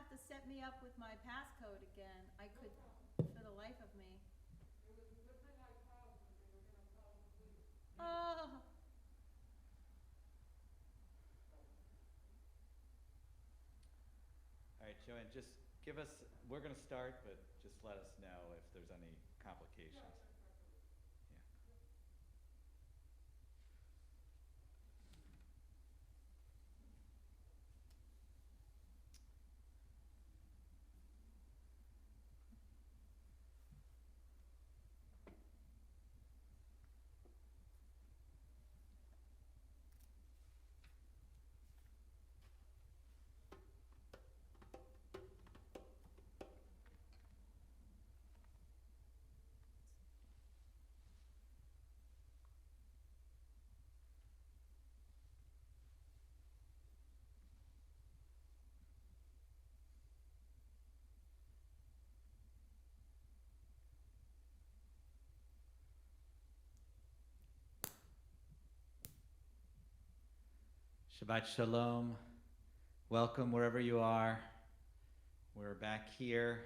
have to set me up with my passcode again. I could, for the life of me. Oh. All right, Joanne, just give us, we're going to start, but just let us know if there's any complications. Shabbat Shalom. Welcome wherever you are. We're back here.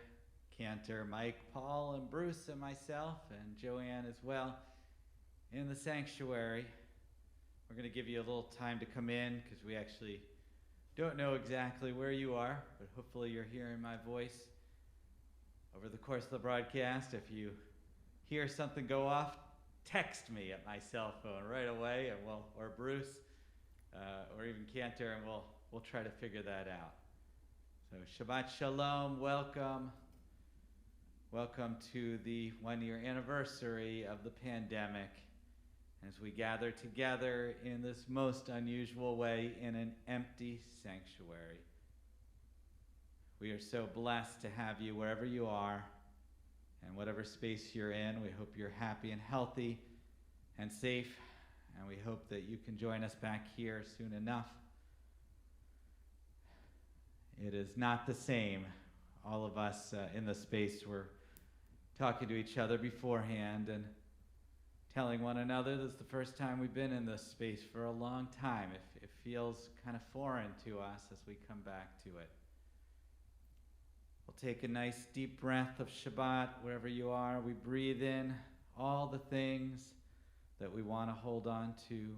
Cantor, Mike, Paul, and Bruce, and myself, and Joanne as well, in the sanctuary. We're going to give you a little time to come in because we actually don't know exactly where you are, but hopefully you're hearing my voice over the course of the broadcast. If you hear something go off, text me at my cell phone right away, and or Bruce, or even Cantor, and we'll try to figure that out. So Shabbat Shalom, welcome. Welcome to the 1-year anniversary of the pandemic as we gather together in this most unusual way in an empty sanctuary. We are so blessed to have you wherever you are and whatever space you're in. We hope you're happy and healthy and safe, and we hope that you can join us back here soon enough. It is not the same. All of us in the space were talking to each other beforehand and telling one another this is the first time we've been in this space for a long time. It feels kind of foreign to us as we come back to it. We'll take a nice deep breath of Shabbat wherever you are. We breathe in all the things that we want to hold on to,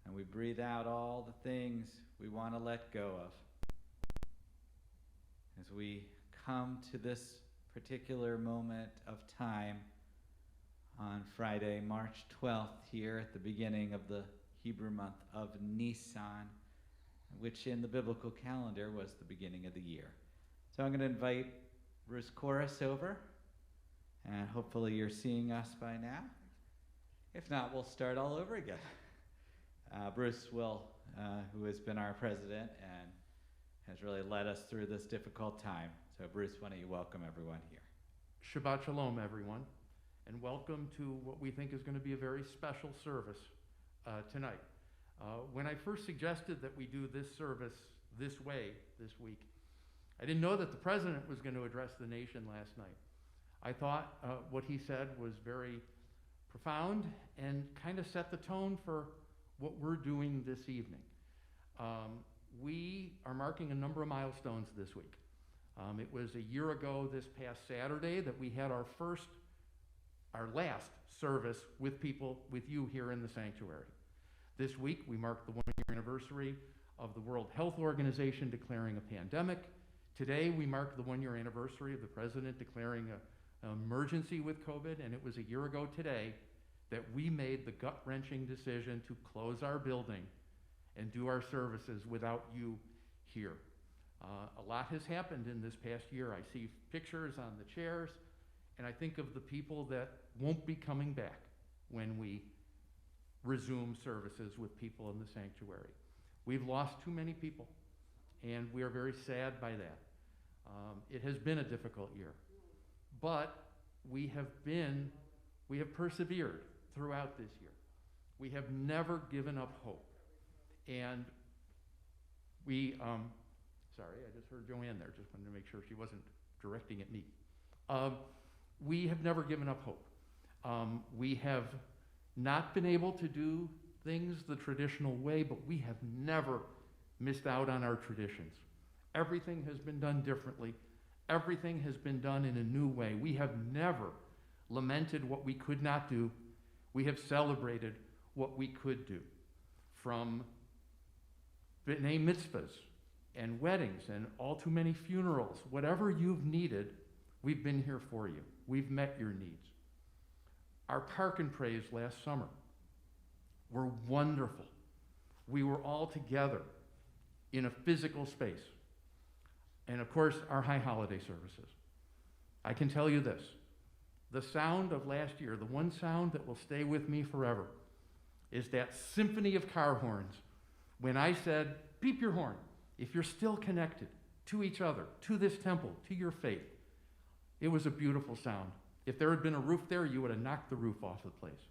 and we breathe out all the things we want to let go of. As we come to this particular moment of time on Friday, March 12th, here at the beginning of the Hebrew month of Nisan, which in the biblical calendar was the beginning of the year. So I'm going to invite Bruce Chorus over, and hopefully you're seeing us by now. If not, we'll start all over again. Bruce will, who has been our president and has really led us through this difficult time. So Bruce, why don't you welcome everyone here. Shabbat Shalom, everyone, and welcome to what we think is going to be a very special service tonight. When I first suggested that we do this service this way this week, I didn't know that the president was going to address the nation last night. I thought what he said was very profound and kind of set the tone for what we're doing this evening. We are marking a number of milestones this week. It was a year ago this past Saturday that we had our last service with you here in the sanctuary. This week we mark the 1-year anniversary of the World Health Organization declaring a pandemic. Today we mark the 1-year anniversary of the president declaring an emergency with COVID, and it was a year ago today that we made the gut-wrenching decision to close our building and do our services without you here. A lot has happened in this past year. I see pictures on the chairs, and I think of the people that won't be coming back when we resume services with people in the sanctuary. We've lost too many people, and we are very sad by that. It has been a difficult year, but we have persevered throughout this year. We have never given up hope. And sorry, I just heard Joanne there. Just wanted to make sure she wasn't directing at me. We have never given up hope. We have not been able to do things the traditional way, but we have never missed out on our traditions. Everything has been done differently. Everything has been done in a new way. We have never lamented what we could not do. We have celebrated what we could do. From b'nai mitzvahs and weddings and all too many funerals, whatever you've needed, we've been here for you. We've met your needs. Our Park and Praise last summer were wonderful. We were all together in a physical space. And of course, our high holiday services. I can tell you this, the sound of last year, the one sound that will stay with me forever, is that symphony of car horns when I said, beep your horn if you're still connected to each other, to this temple, to your faith. It was a beautiful sound. If there had been a roof there, you would have knocked the roof off the place.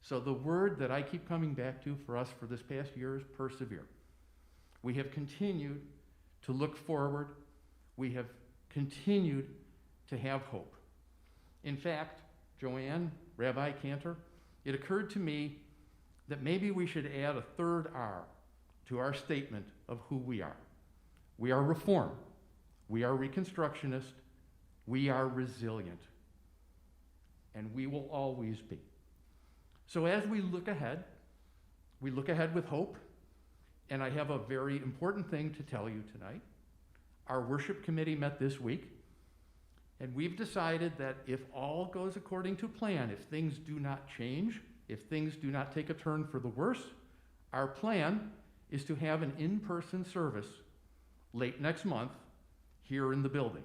So the word that I keep coming back to for us for this past year is persevere. We have continued to look forward. We have continued to have hope. In fact, Joanne, Rabbi Cantor, it occurred to me that maybe we should add a third R to our statement of who we are. We are Reform. We are Reconstructionist. We are resilient. And we will always be. So as we look ahead with hope, and I have a very important thing to tell you tonight. Our worship committee met this week, and we've decided that if all goes according to plan, if things do not change, if things do not take a turn for the worse, our plan is to have an in-person service late next month here in the building.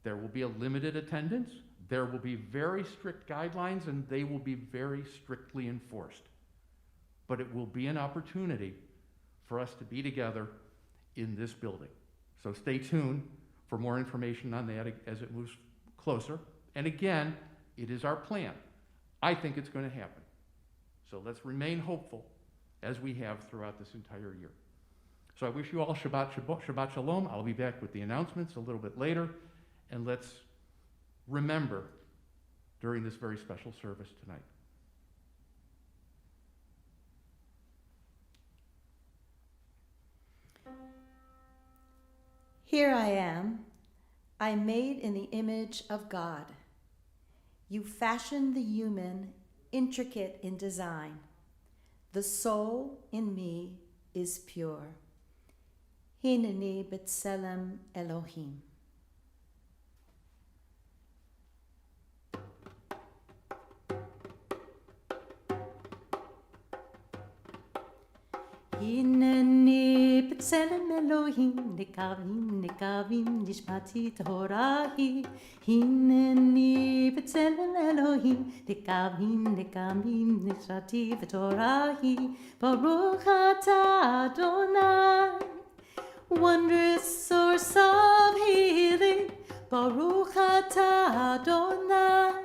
There will be a limited attendance. There will be very strict guidelines, and they will be very strictly enforced. But it will be an opportunity for us to be together in this building. So stay tuned for more information on that as it moves closer. And again, it is our plan. I think it's going to happen. So let's remain hopeful as we have throughout this entire year. So I wish you all Shabbat Shalom. I'll be back with the announcements a little bit later. And let's remember during this very special service tonight. Here I am, I made in the image of God. You fashioned the human intricate in design. The soul in me is pure. Hineni b'tselem Elohim. Hineni b'tselem Elohim, nekavim, nekavim, nishmati torahi. Hineni b'tselem Elohim, nekavim, nekavim, nishmati torahi. Baruch atah Adonai, wondrous source of healing. Baruch atah Adonai.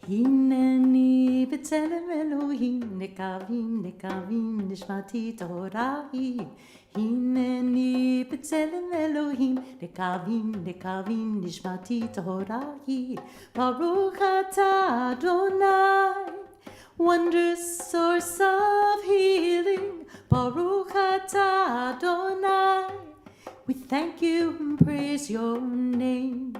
Hineni b'tselem Elohim, nekavim, nekavim, nishmati torahi. Hineni b'tselem Elohim, nekavim, nekavim, nishmati torahi. Baruch atah Adonai, wondrous source of healing. Baruch atah Adonai. We thank you and praise your name.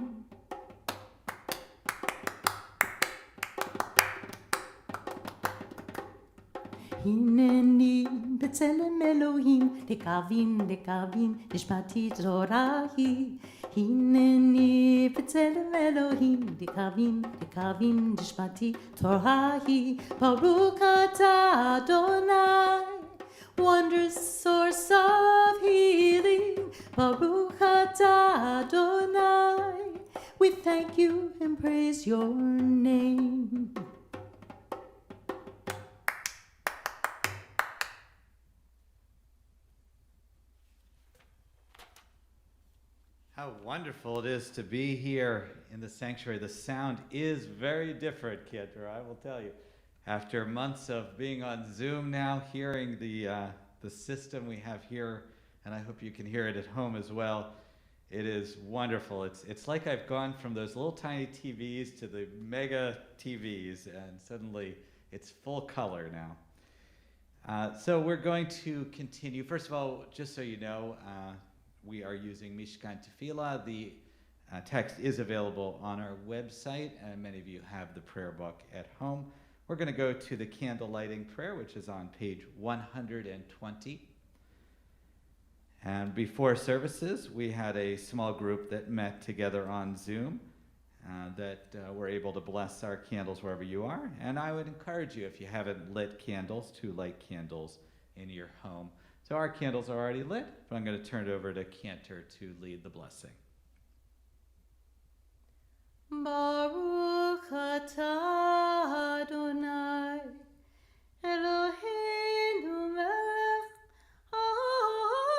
Hineni b'tselem Elohim, nekavim, nekavim, nishmati torahi. Hineni b'tselem Elohim, nekavim, nekavim, nishmati torahi. Baruch atah Adonai, wondrous source of healing. Baruch atah Adonai. We thank you and praise your name. How wonderful it is to be here in the sanctuary. The sound is very different, Cantor, I will tell you. After months of being on Zoom now, hearing the system we have here, and I hope you can hear it at home as well, it is wonderful. It's like I've gone from those little tiny TVs to the mega TVs, and suddenly it's full color now. So we're going to continue. First of all, just so you know, we are using Mishkan Tefillah. The text is available on our website, and many of you have the prayer book at home. We're going to go to the candle lighting prayer, which is on page 120. And before services, we had a small group that met together on Zoom that were able to bless our candles wherever you are. And I would encourage you, if you haven't lit candles, to light candles in your home. So our candles are already lit, but I'm going to turn it over to Cantor to lead the blessing. Baruch atah Adonai Eloheinu melech haolam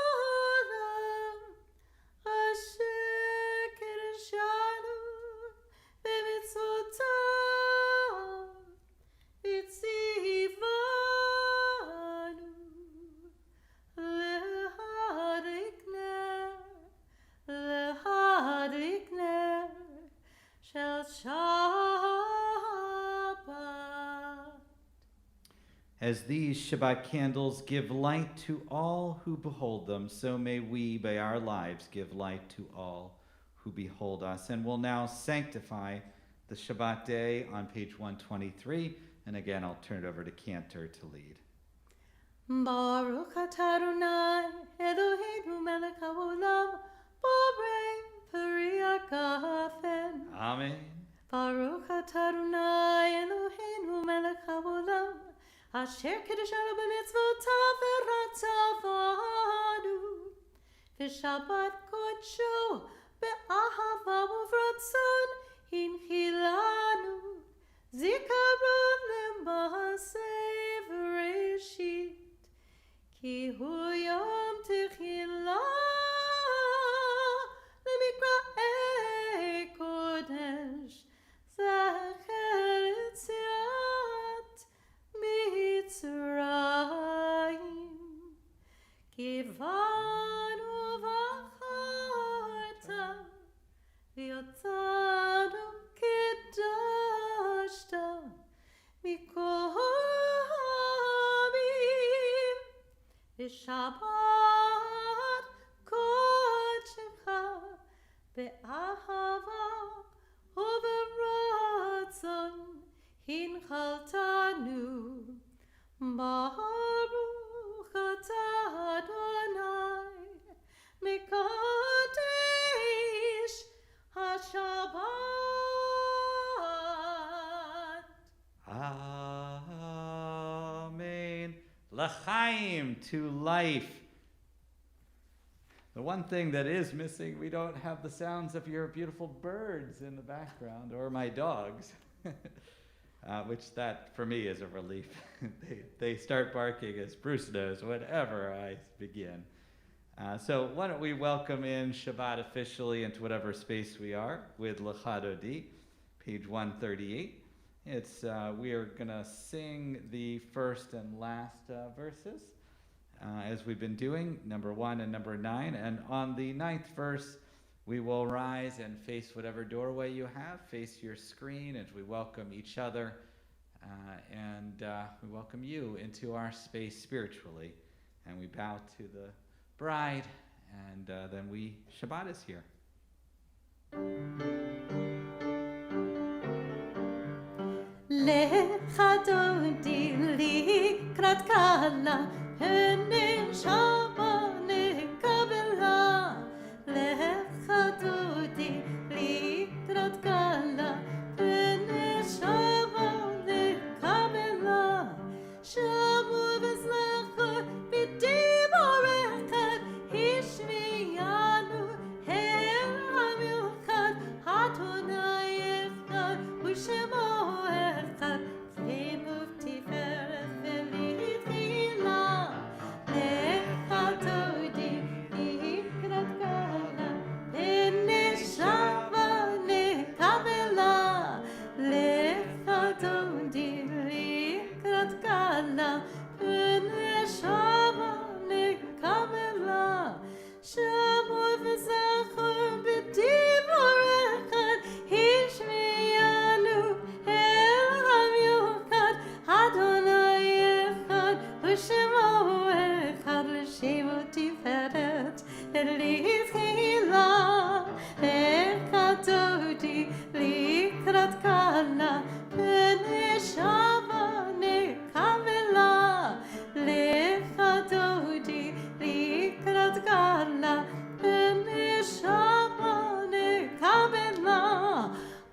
asher kiddushanu b'mitzvotav v'tzivanu lehadrik ner shel Shabbat. As these Shabbat candles give light to all who behold them, so may we, by our lives, give light to all who behold us. And we'll now sanctify the Shabbat day on page 123. And again, I'll turn it over to Cantor to lead. Baruch atah Adonai Eloheinu melech haolam borei peri hagafen. Amen. Baruch atah Adonai Eloheinu melech haolam asher kiddushanu b'mitzvotav v'ratzavanu v'shabbat kodsho be'ahava uvratzon hinchilanu zikaron lema'aseh v'reshit ki hu yom techillah lemikra'ei kodesh zacher etziat Mitzrayim kivanu v'acharta v'yotanu kedashta mikol ha'amim v'shabbat kodshecha be'ahava u'beratzon hinchaltanu Baruch atah Adonai Mekadesh HaShabbat. Amen. L'chaim, to life. The one thing that is missing, we don't have the sounds of your beautiful birds in the background, or my dogs. Which that, for me, is a relief. they start barking, as Bruce knows, whenever I begin. So why don't we welcome in Shabbat officially into whatever space we are with L'chadodi, page 138. We are going to sing the first and last verses, as we've been doing, number 1 and number 9. And on the 9th verse, we will rise and face whatever doorway you have, face your screen as we welcome each other and we welcome you into our space spiritually. And we bow to the bride, and then Shabbat is here. L'chadodi likrat kala hene Shabbat nekabela. L'chadodi likrat kala hene Shabbat nekabela. Shamu v'zachor b'divorechad hishmiyanu her hamilchad Adonai echad u'shemo echad v'imuf tiferet v'lichila. ולתחילה לכתותי לקראת קלה ונשבה נקבלה לכתותי לקראת קלה ונשבה נקבלה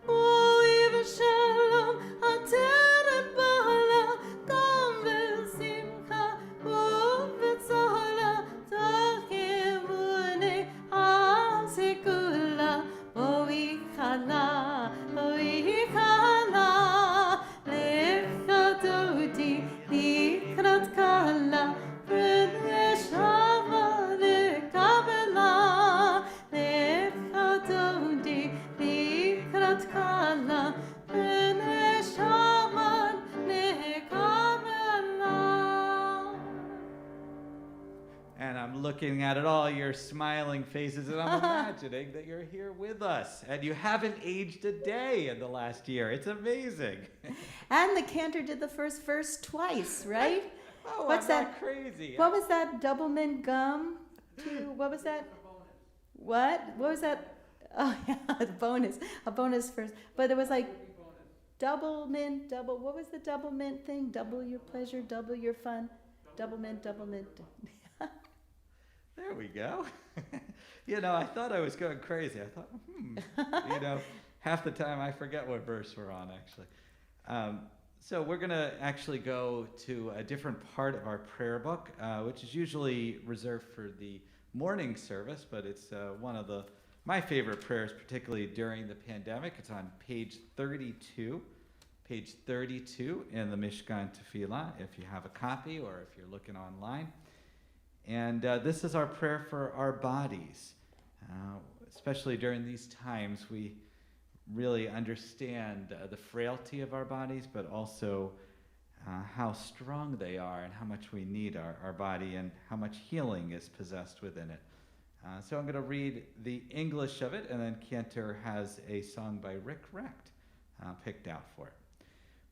בואי בשלום עטרת בעלה גם בשמחה ובצהלה תחכמוני הסגולה בואי חלה לכתותי לקראת קלה ונשבה נקבלה לכתותי לקראת קלה ונשבה נקבלה. And I'm looking at all your smiling faces, and I'm imagining that you're here with us, and you haven't aged a day in the last year. It's amazing. And the cantor did the first verse twice, right? Oh, What's I'm that? not crazy. What was that? Doublemint gum? What was that? What? What was that? Oh yeah, a bonus first. But it was like double mint, double. What was the double mint thing? Double your pleasure, double your fun. Double mint. There we go. I thought I was going crazy. I thought, half the time I forget what verse we're on, actually. So we're going to actually go to a different part of our prayer book, which is usually reserved for the morning service, but it's one of my favorite prayers, particularly during the pandemic. It's on page 32 in the Mishkan Tefillah, if you have a copy or if you're looking online. And this is our prayer for our bodies. Especially during these times, we really understand the frailty of our bodies, but also how strong they are and how much we need our body and how much healing is possessed within it. So I'm going to read the English of it, and then Cantor has a song by Rick Recht picked out for it.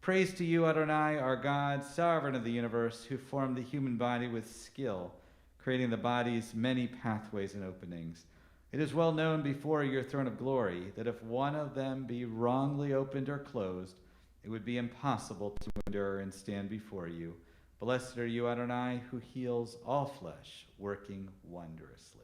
Praise to you, Adonai, our God, sovereign of the universe, who formed the human body with skill, creating the body's many pathways and openings. It is well known before your throne of glory that if one of them be wrongly opened or closed, it would be impossible to endure and stand before you. Blessed are you, Adonai, who heals all flesh, working wondrously.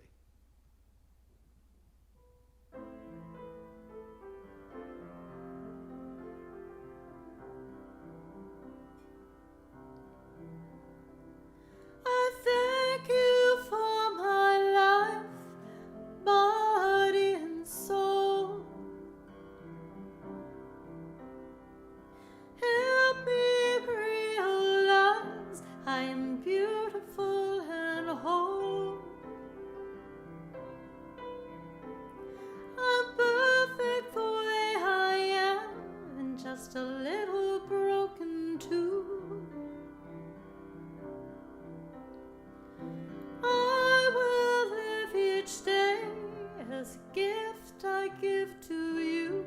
I thank you for my life, body and soul. Help me realize I am beautiful and whole. I'm perfect the way I am, and just a little broken too. I will live each day as a gift I give to you.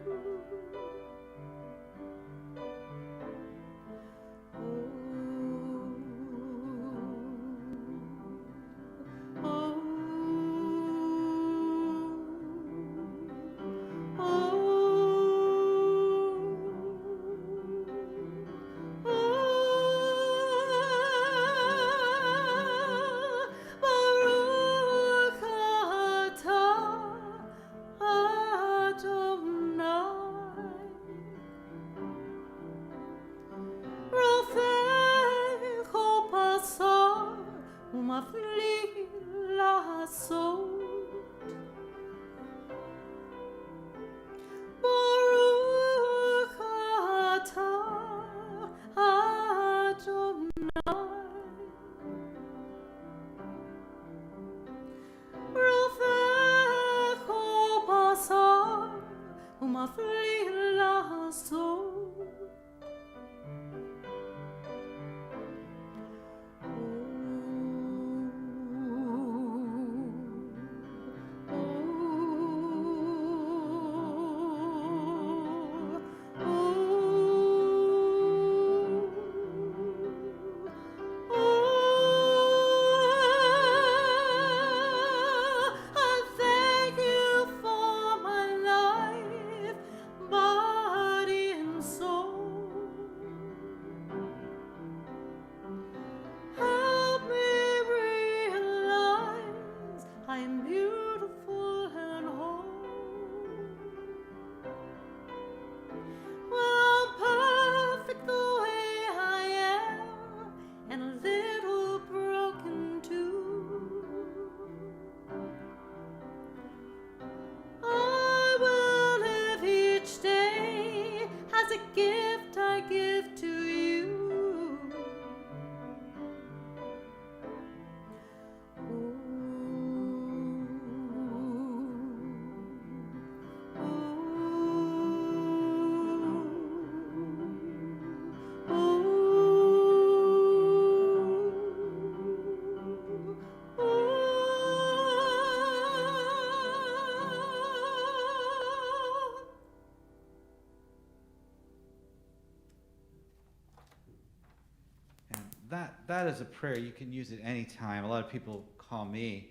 that is a prayer. You can use it anytime. A lot of people call me,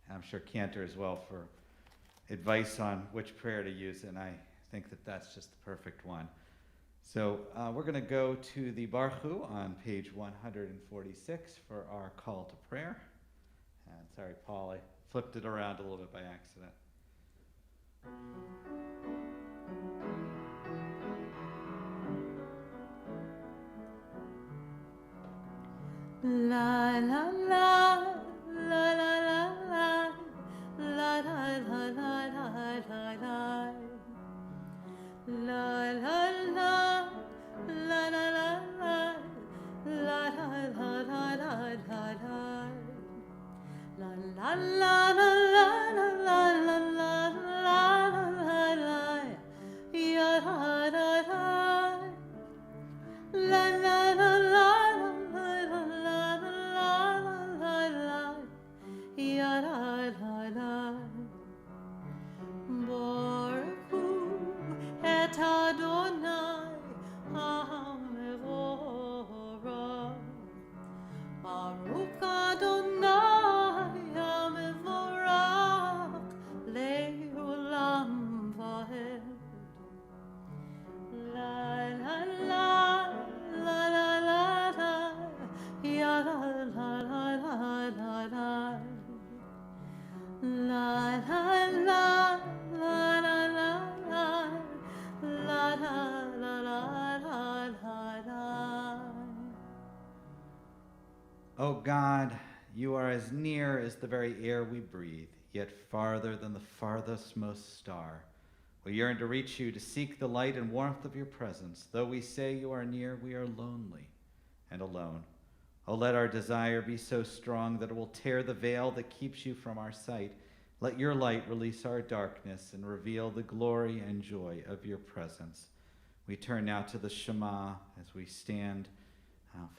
and I'm sure Cantor as well, for advice on which prayer to use, and I think that that's just the perfect one. So we're going to go to the Baruch on page 146 for our call to prayer. And sorry, Paul, I flipped it around a little bit by accident. La la la la la la la la la la la la la la la la O God, you are as near as the very air we breathe, yet farther than the farthest most star. We yearn to reach you, to seek the light and warmth of your presence. Though we say you are near, we are lonely and alone. Oh, let our desire be so strong that it will tear the veil that keeps you from our sight. Let your light release our darkness and reveal the glory and joy of your presence. We turn now to the Shema as we stand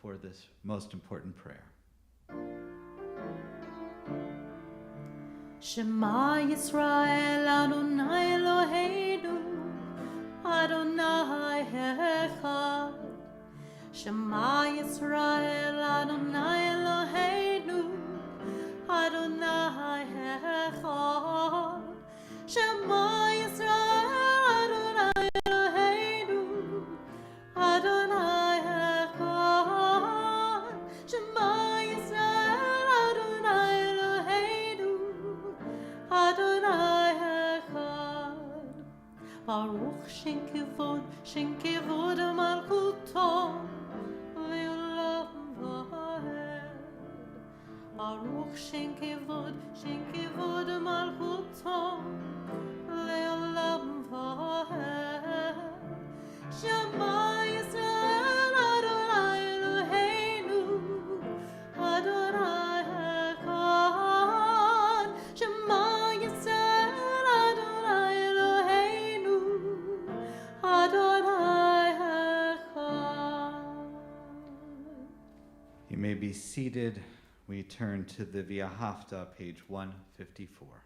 for this most important prayer. Shema Yisrael Adonai Eloheinu Adonai Echad. Shema Yisrael Adonai Eloheinu Adonai Echad. Shema Yisrael Adonai Eloheinu Adonai Echad. Shema Yisrael Adonai Eloheinu Adonai Echad. Baruch Shem Kevod Malchuto Le'olam va'ed. Baruch Shem Kevod Malchuto Le'olam va'ed. Shema Yisrael Adonai Eloheinu Adonai Echad. Shema Yisrael Adonai Eloheinu Adonai Echad. You may be seated. We turn to the V'ahavta, page 154.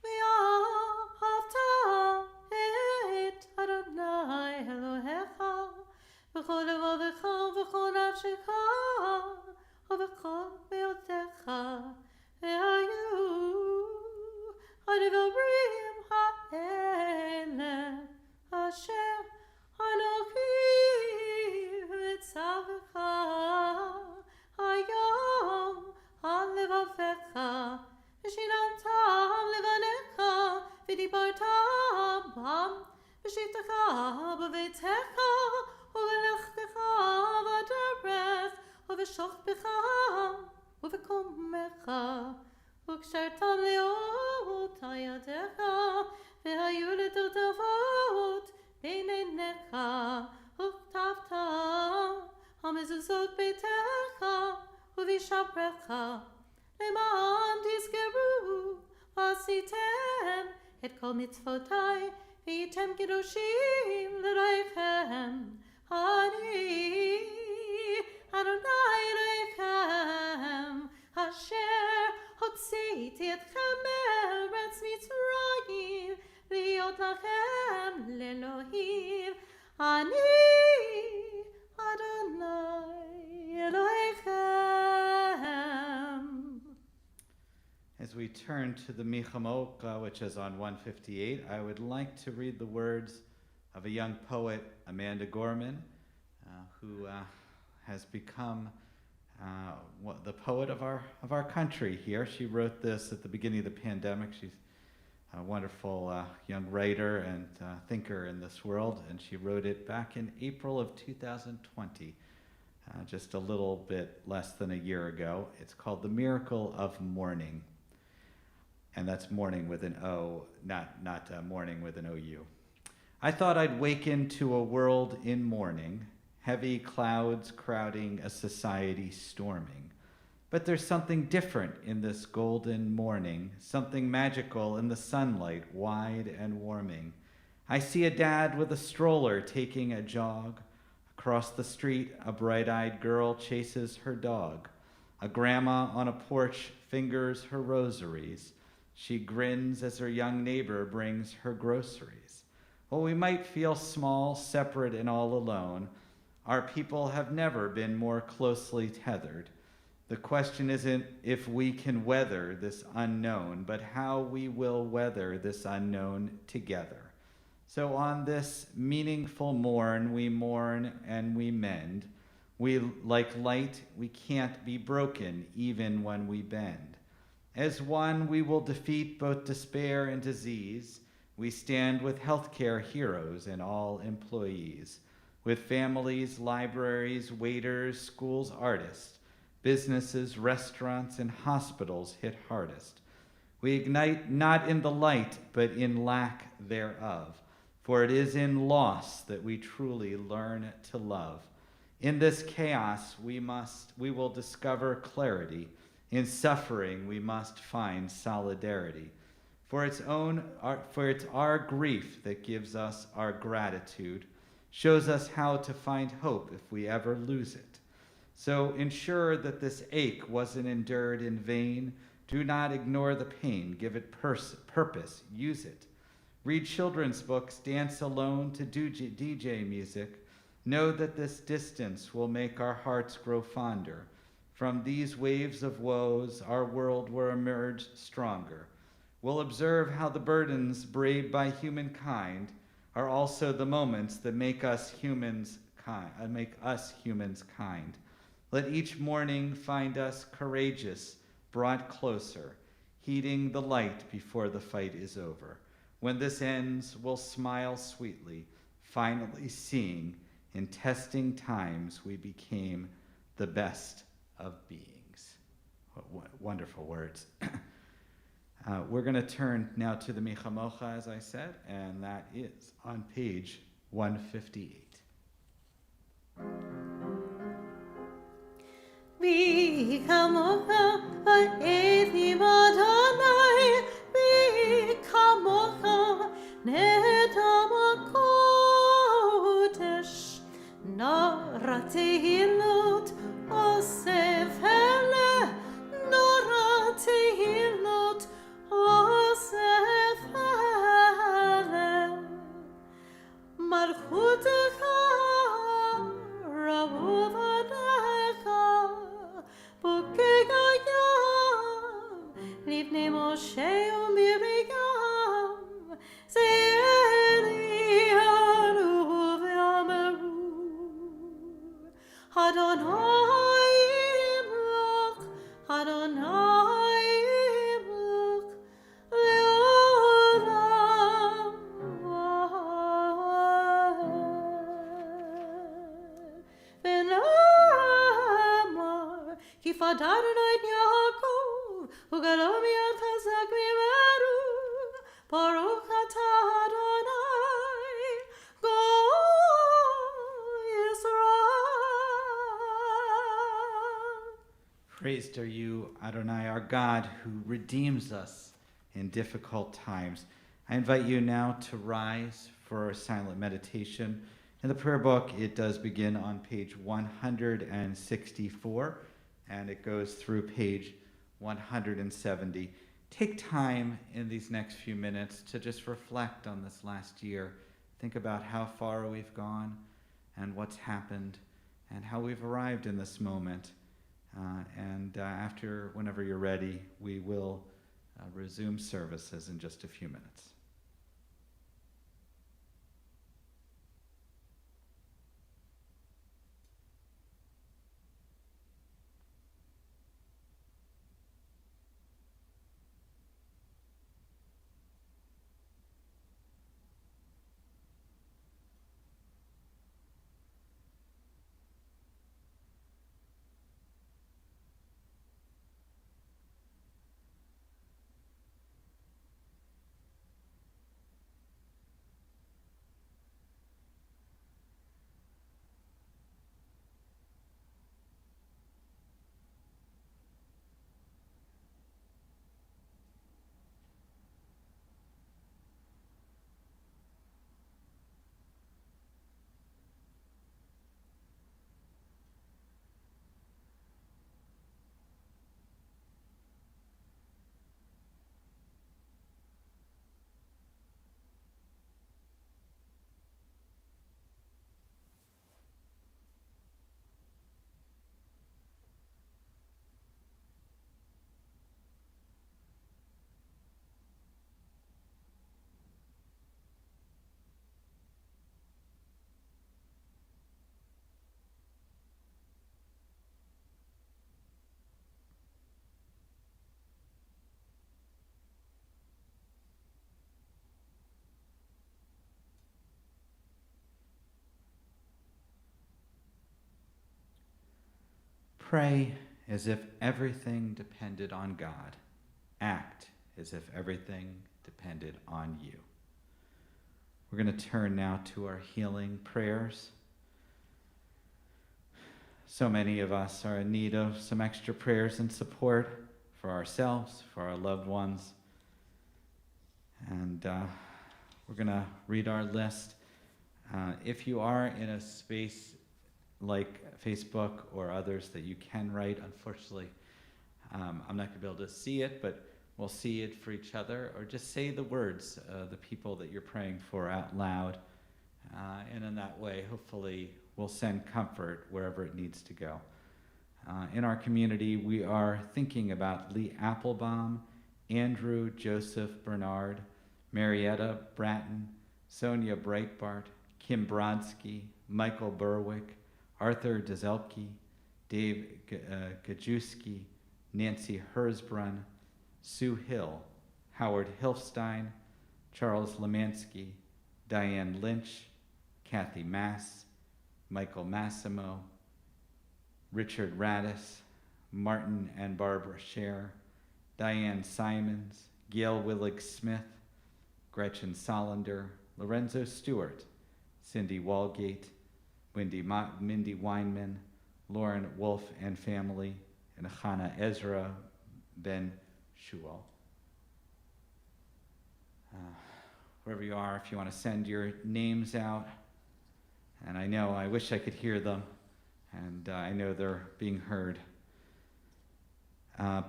V'ahavta et Adonai Elohecha v'chol levavecha v'chol nafshecha v'chol me'otecha v'hayu ha'devarim ha'ele asher Anochi mitzavecha hayom ha'levavecha v'shinantam levanecha v'dibartam bam v'shitecha b'veitecha u'v'lechtecha v'derech u'v'shochbecha u'v'komecha u'kshertam leot hayadecha v'hayu letotavot b'neinecha u'ktavtam hamezuzot beitecha u'v'shabrecha למען תזכרו ועשיתם את כל מצוותיי והייתם קדושים לרעיכם. אני אדוני אלוהיכם אשר הוצאתי אתכם מארץ מצרים להיות לכם לאלוהים. אני אדוני Elohechem. As we turn to the Michamot, which is on 158, I would like to read the words of a young poet, Amanda Gorman, who has become the poet of our country here. She wrote this at the beginning of the pandemic. She's a wonderful young writer and thinker in this world, and she wrote it back in April of 2020, just a little bit less than a year ago. It's called The Miracle of Mourning, and that's mourning with an O, not mourning with an O-U. I thought I'd wake into a world in mourning, heavy clouds crowding a society storming. But there's something different in this golden morning, something magical in the sunlight, wide and warming. I see a dad with a stroller taking a jog. Across the street, a bright-eyed girl chases her dog. A grandma on a porch fingers her rosaries. She grins as her young neighbor brings her groceries. While we might feel small, separate, and all alone, our people have never been more closely tethered. The question isn't if we can weather this unknown, but how we will weather this unknown together. So on this meaningful morn, we mourn and we mend. We, like light, we can't be broken even when we bend. As one, we will defeat both despair and disease. We stand with healthcare heroes and all employees, with families, libraries, waiters, schools, artists, businesses, restaurants, and hospitals hit hardest. We ignite not in the light, but in lack thereof, for it is in loss that we truly learn to love. In this chaos, we will discover clarity. In suffering, we must find solidarity. For it's our grief that gives us our gratitude, shows us how to find hope if we ever lose it. So ensure that this ache wasn't endured in vain. Do not ignore the pain. Give it purpose. Use it. Read children's books. Dance alone to DJ music. Know that this distance will make our hearts grow fonder. From these waves of woes, our world will emerge stronger. We'll observe how the burdens braved by humankind are also the moments that make us humans kind. Let each morning find us courageous, brought closer, heeding the light before the fight is over. When this ends, we'll smile sweetly, finally seeing in testing times we became the best of beings. What wonderful words. We're going to turn now to the Michamocha, as I said, and that is on page 158. Michamocha ha'edim Adonai, Michamocha nedam HaKodesh, Nara tehilot osef hele, Nara tehilot osef hele, Malchutecha ravovadecha, Bukegayam, Livnei Moshe u'Miriam, Ze'elianu ve'ameru, Adonai imlach, Adonai imlach, le'olam va'ed. V'namar, ki fadarna et Yaakov, u'galom yad chazak mimeru, Baruch atah Adonai, Goy Yisrael. Praised are you, Adonai, our God, who redeems us in difficult times. I invite you now to rise for our silent meditation. In the prayer book, it does begin on page 164, and it goes through page 170. Take time in these next few minutes to just reflect on this last year. Think about how far we've gone and what's happened, and how we've arrived in this moment. And after, whenever you're ready, we will resume services in just a few minutes. Pray as if everything depended on God. Act as if everything depended on you. We're going to turn now to our healing prayers. So many of us are in need of some extra prayers and support for ourselves, for our loved ones. And we're going to read our list. If you are in a space like Facebook or others that you can write, unfortunately, I'm not going to be able to see it, but we'll see it for each other, or just say the words, the people that you're praying for out loud. And in that way, hopefully, we'll send comfort wherever it needs to go. In our community, we are thinking about Lee Applebaum, Andrew Joseph Bernard, Marietta Bratton, Sonia Breitbart, Kim Brodsky, Michael Berwick, Arthur Dezelke, Dave Gajewski, Nancy Hersbrunn, Sue Hill, Howard Hilfstein, Charles Lemansky, Diane Lynch, Kathy Mass, Michael Massimo, Richard Radis, Martin and Barbara Scher, Diane Simons, Gail Willig Smith, Gretchen Solander, Lorenzo Stewart, Cindy Walgate, Mindy Weinman, Lauren Wolf and family, and Hannah Ezra Ben Shual. Wherever you are, if you want to send your names out, and I wish I could hear them, and I know they're being heard.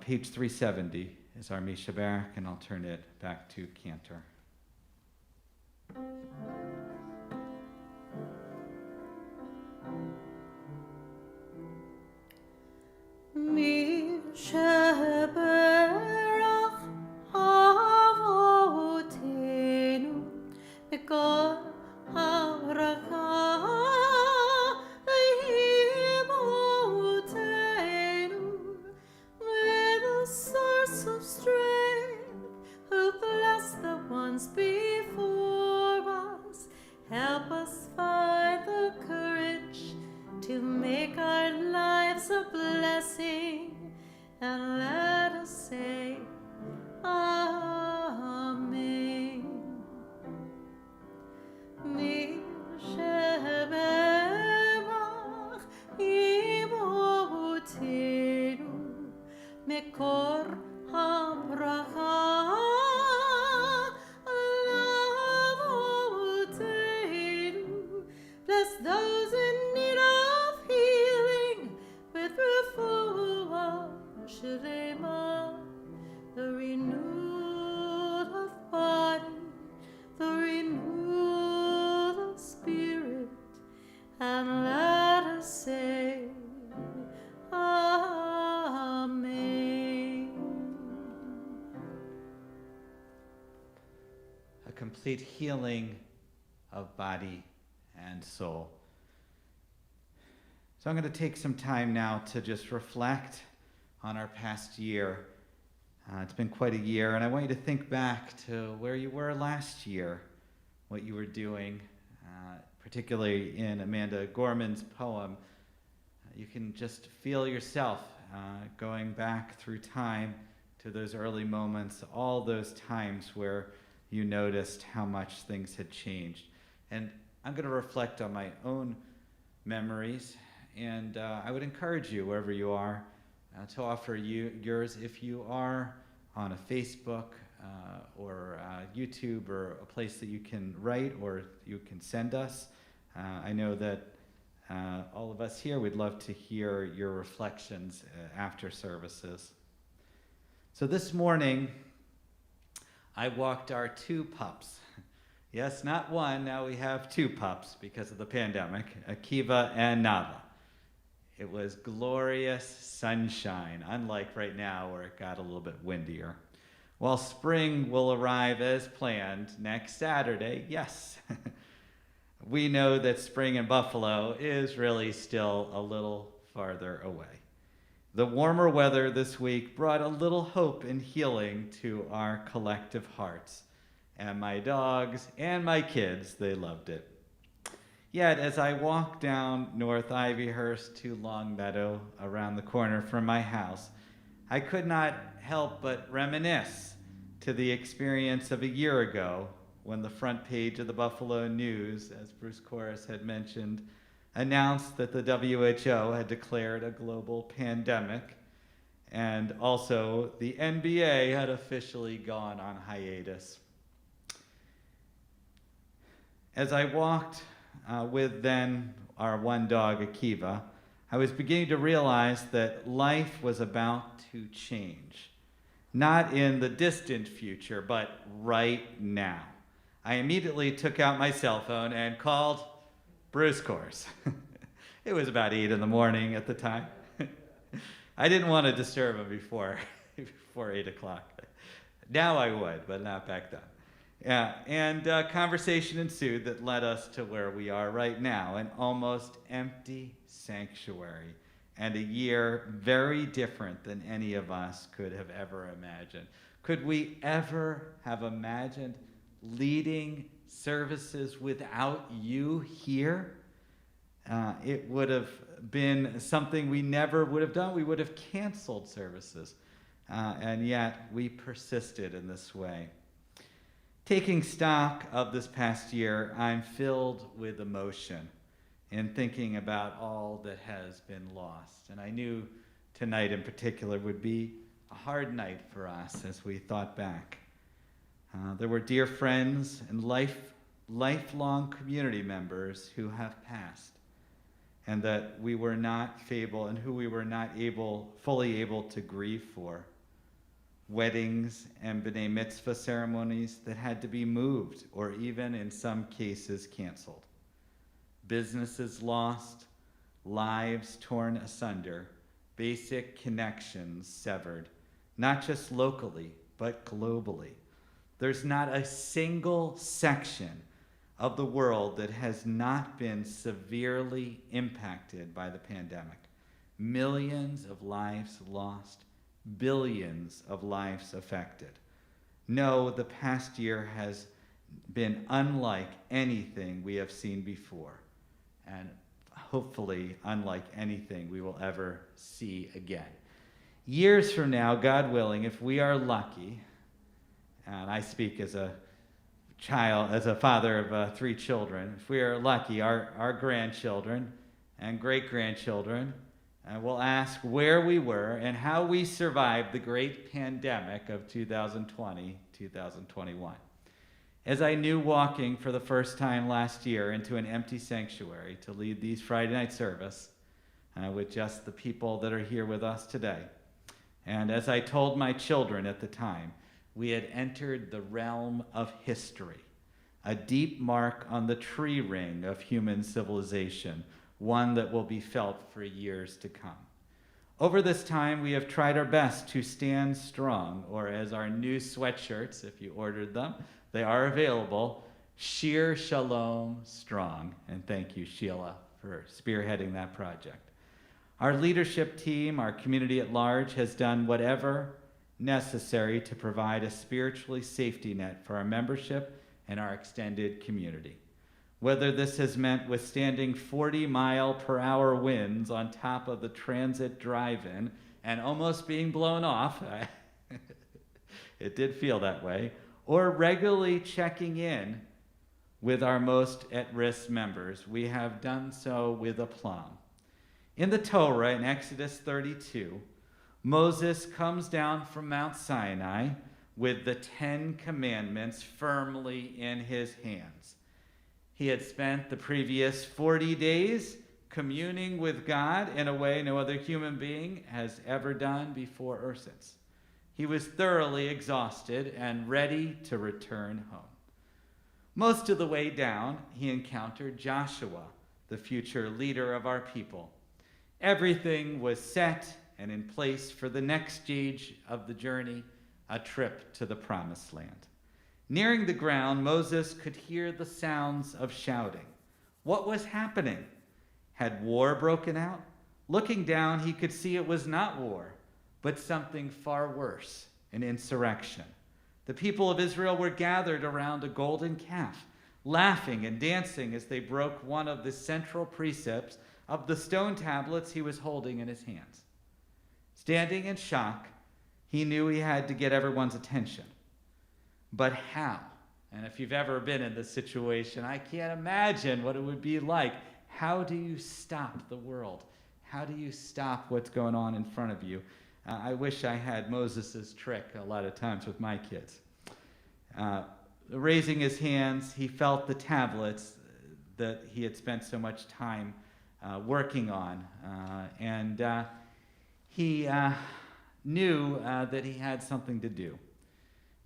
Page 370 is our Misha Barak, and I'll turn it back to Cantor. Misha Barak Avotenu Mikol Habraka Imotenu, with a source of strength, who bless the ones before us. Help us find the courage to make our lives a blessing, and let us say Amen. Misheberach imotenu mekor habracha lavotenu. Bless those in need of healing with refuah shlema, the renewal of body, the renewal of spirit, and let us say complete healing of body and soul. So I'm going to take some time now to just reflect on our past year. It's been quite a year, and I want you to think back to where you were last year, what you were doing, particularly in Amanda Gorman's poem. You can just feel yourself going back through time to those early moments, all those times where you noticed how much things had changed. And I'm going to reflect on my own memories, and I would encourage you, wherever you are, to offer yours if you are on a Facebook or YouTube or a place that you can write or you can send us. I know that all of us here, we'd love to hear your reflections after services. So this morning, I walked our 2 pups. Yes, not one, now we have 2 pups because of the pandemic, Akiva and Nava. It was glorious sunshine, unlike right now where it got a little bit windier. While spring will arrive as planned next Saturday, yes, we know that spring in Buffalo is really still a little farther away. The warmer weather this week brought a little hope and healing to our collective hearts. And my dogs and my kids, they loved it. Yet, as I walked down North Ivyhurst to Longmeadow around the corner from my house, I could not help but reminisce to the experience of a year ago when the front page of the Buffalo News, as Bruce Corris had mentioned, announced that the WHO had declared a global pandemic, and also the NBA had officially gone on hiatus. As I walked with then our one dog, Akiva, I was beginning to realize that life was about to change. Not in the distant future, but right now. I immediately took out my cell phone and called Bruce Corris. It was about 8 in the morning at the time. I didn't want to disturb him before 8 o'clock. Now I would, but not back then. Yeah, and conversation ensued that led us to where we are right now, an almost empty sanctuary, and a year very different than any of us could have ever imagined. Could we ever have imagined leading services without you here? It would have been something we never would have done. We would have canceled services, and yet we persisted in this way. Taking stock of this past year, I'm filled with emotion in thinking about all that has been lost. And I knew tonight in particular would be a hard night for us as we thought back. There were dear friends and lifelong community members who have passed, and that we were not able, and who we were not fully able to grieve for. Weddings and B'nai Mitzvah ceremonies that had to be moved or even in some cases canceled. Businesses lost, lives torn asunder, basic connections severed, not just locally, but globally. There's not a single section of the world that has not been severely impacted by the pandemic. Millions of lives lost, billions of lives affected. No, the past year has been unlike anything we have seen before, and hopefully unlike anything we will ever see again. Years from now, God willing, if we are lucky, and I speak as a father of 3 children, if we are lucky, our grandchildren and great-grandchildren we'll ask where we were and how we survived the great pandemic of 2020, 2021. As I knew walking for the first time last year into an empty sanctuary to lead these Friday night service with just the people that are here with us today, and as I told my children at the time, we had entered the realm of history, a deep mark on the tree ring of human civilization, one that will be felt for years to come. Over this time, we have tried our best to stand strong, or as our new sweatshirts, if you ordered them, They are available. Sheer Shalom Strong. And thank you, Sheila, for spearheading that project. Our leadership team, our community at large, has done whatever necessary to provide a spiritually safety net for our membership and our extended community. Whether this has meant withstanding 40-mile-per-hour winds on top of the transit drive-in and almost being blown off, it did feel that way, or regularly checking in with our most at-risk members, we have done so with aplomb. In the Torah, in Exodus 32, Moses comes down from Mount Sinai with the 10 Commandments firmly in his hands. He had spent the previous 40 days communing with God in a way no other human being has ever done before or since. He was thoroughly exhausted and ready to return home. Most of the way down, he encountered Joshua, the future leader of our people. Everything was set and in place for the next stage of the journey, a trip to the Promised Land. Nearing the ground, Moses could hear the sounds of shouting. What was happening? Had war broken out? Looking down, he could see it was not war, but something far worse, an insurrection. The people of Israel were gathered around a golden calf, laughing and dancing as they broke one of the central precepts of the stone tablets he was holding in his hands. Standing in shock, he knew he had to get everyone's attention. But how? And if you've ever been in this situation, I can't imagine what it would be like. How do you stop the world? How do you stop what's going on in front of you? I wish I had Moses' trick a lot of times with my kids. Raising his hands, he felt the tablets that he had spent so much time working on. And he knew that he had something to do.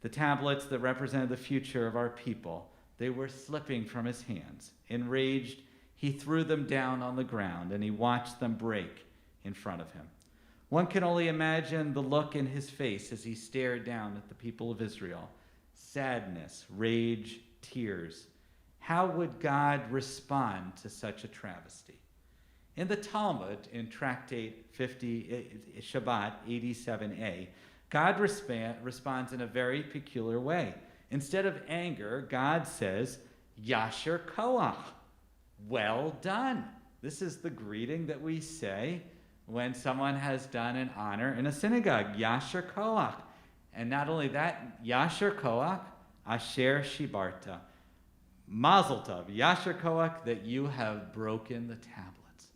The tablets that represented the future of our people, they were slipping from his hands. Enraged, he threw them down on the ground, and he watched them break in front of him. One can only imagine the look in his face as he stared down at the people of Israel. Sadness, rage, tears. How would God respond to such a travesty? In the Talmud, in Tractate 50, Shabbat 87a, God responds in a very peculiar way. Instead of anger, God says, Yasher Koach, well done. This is the greeting that we say when someone has done an honor in a synagogue, Yasher Koach. And not only that, Yasher Koach, Asher Shibarta. Mazel Tov, Yasher Koach, that you have broken the tablets.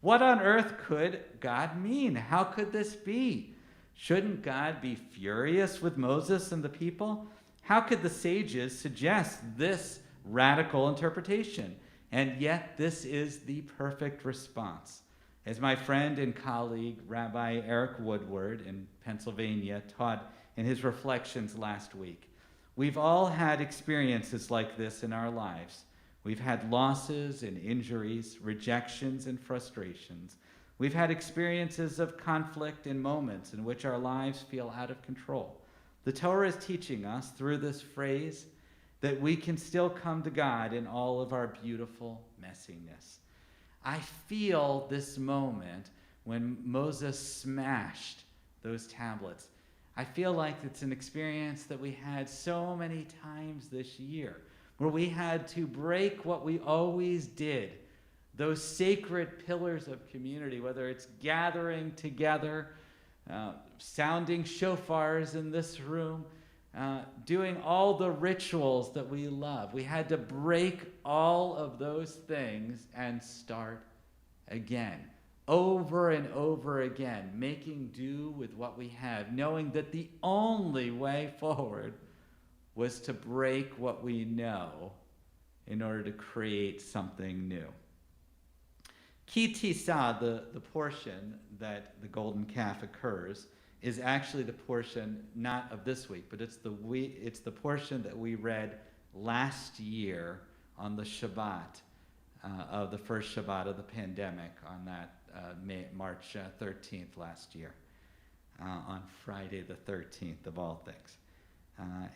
What on earth could God mean? How could this be? Shouldn't God be furious with Moses and the people? How could the sages suggest this radical interpretation? And yet this is the perfect response. As my friend and colleague, Rabbi Eric Woodward in Pennsylvania, taught in his reflections last week, we've all had experiences like this in our lives. We've had losses and injuries, rejections and frustrations. We've had experiences of conflict and moments in which our lives feel out of control. The Torah is teaching us through this phrase that we can still come to God in all of our beautiful messiness. I feel this moment when Moses smashed those tablets. I feel like it's an experience that we had so many times this year, where we had to break what we always did, those sacred pillars of community, whether it's gathering together, sounding shofars in this room, doing all the rituals that we love. We had to break all of those things and start again, over and over again, making do with what we have, knowing that the only way forward was to break what we know in order to create something new. Ki Tisa, the portion that the golden calf occurs, is actually the portion not of this week, but it's the portion that we read last year on the Shabbat of the first Shabbat of the pandemic on that March 13th last year, on Friday the 13th of all things.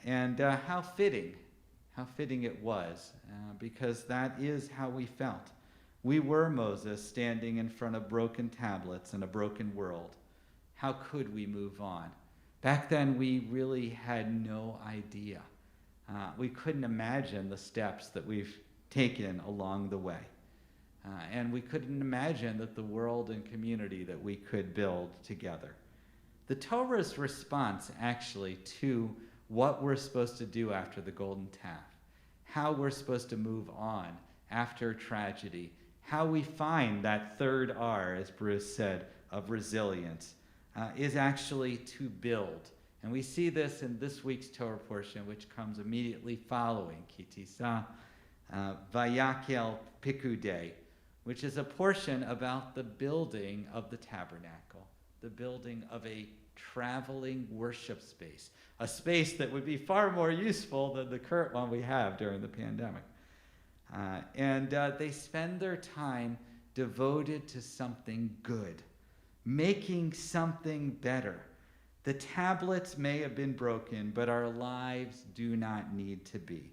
And how fitting How fitting it was, because that is how we felt. We were Moses standing in front of broken tablets and a broken world. How could we move on? Back then, we really had no idea. We couldn't imagine the steps that we've taken along the way. And we couldn't imagine that the world and community that we could build together. The Torah's response, actually, to what we're supposed to do after the golden calf, how we're supposed to move on after tragedy, how we find that third R, as Bruce said, of resilience, is actually to build. And we see this in this week's Torah portion, which comes immediately following Kitisa, Vayakel Pikudei, which is a portion about the building of the tabernacle, the building of a traveling worship space, a space that would be far more useful than the current one we have during the pandemic. And they spend their time devoted to something good, making something better. The tablets may have been broken, but our lives do not need to be.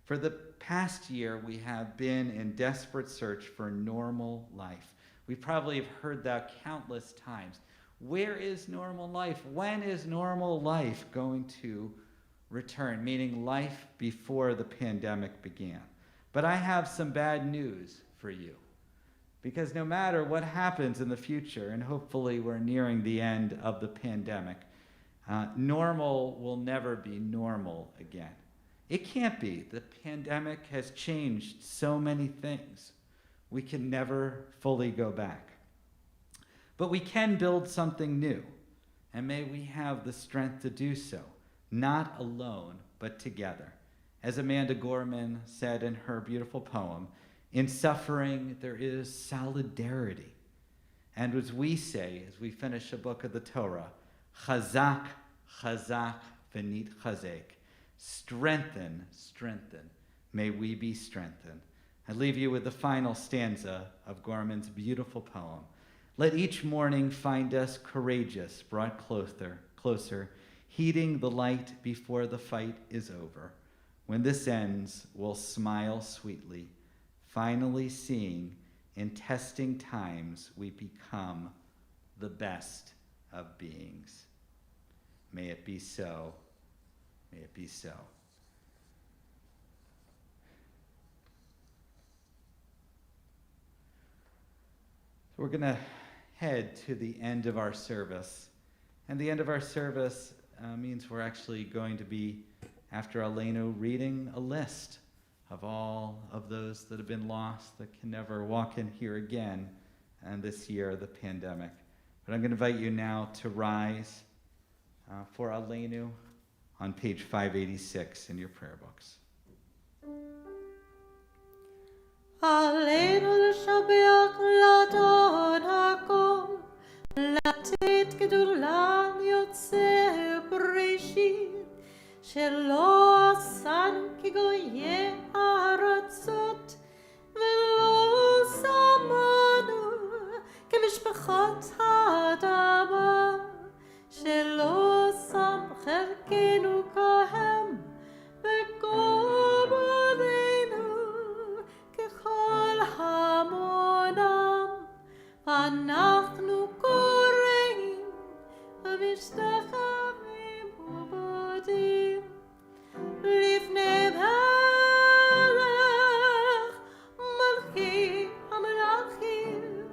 For the past year, we have been in desperate search for normal life. We probably have heard that countless times. Where is normal life? When is normal life going to return? Meaning life before the pandemic began. But I have some bad news for you. Because no matter what happens in the future, and hopefully we're nearing the end of the pandemic, normal will never be normal again. It can't be. The pandemic has changed so many things. We can never fully go back. But we can build something new, and may we have the strength to do so, not alone, but together. As Amanda Gorman said in her beautiful poem, in suffering there is solidarity. And as we say, as we finish a book of the Torah, chazak, chazak, v'nit chazek. Strengthen, strengthen. May we be strengthened. I leave you with the final stanza of Gorman's beautiful poem. Let each morning find us courageous, brought closer, heeding the light before the fight is over. When this ends, we'll smile sweetly, finally seeing in testing times we become the best of beings. May it be so. May it be so. We're going to head to the end of our service. And the end of our service means we're actually going to be, after Aleinu, reading a list of all of those that have been lost that can never walk in here again, and this year, the pandemic. But I'm going to invite you now to rise for Aleinu on page 586 in your prayer books. Aleinu l'shabeach l'adon hakol, לתת גדולה יוצא בראשית, שלא עשנו כגויי הארצות, ולא שמנו כמשפחות האדמה, שלא שם חלקנו כהם, וקורבננו ככל המונם, ואנחנו קוראים ומשתחווים ובודים לפני מלך מלכי המלכים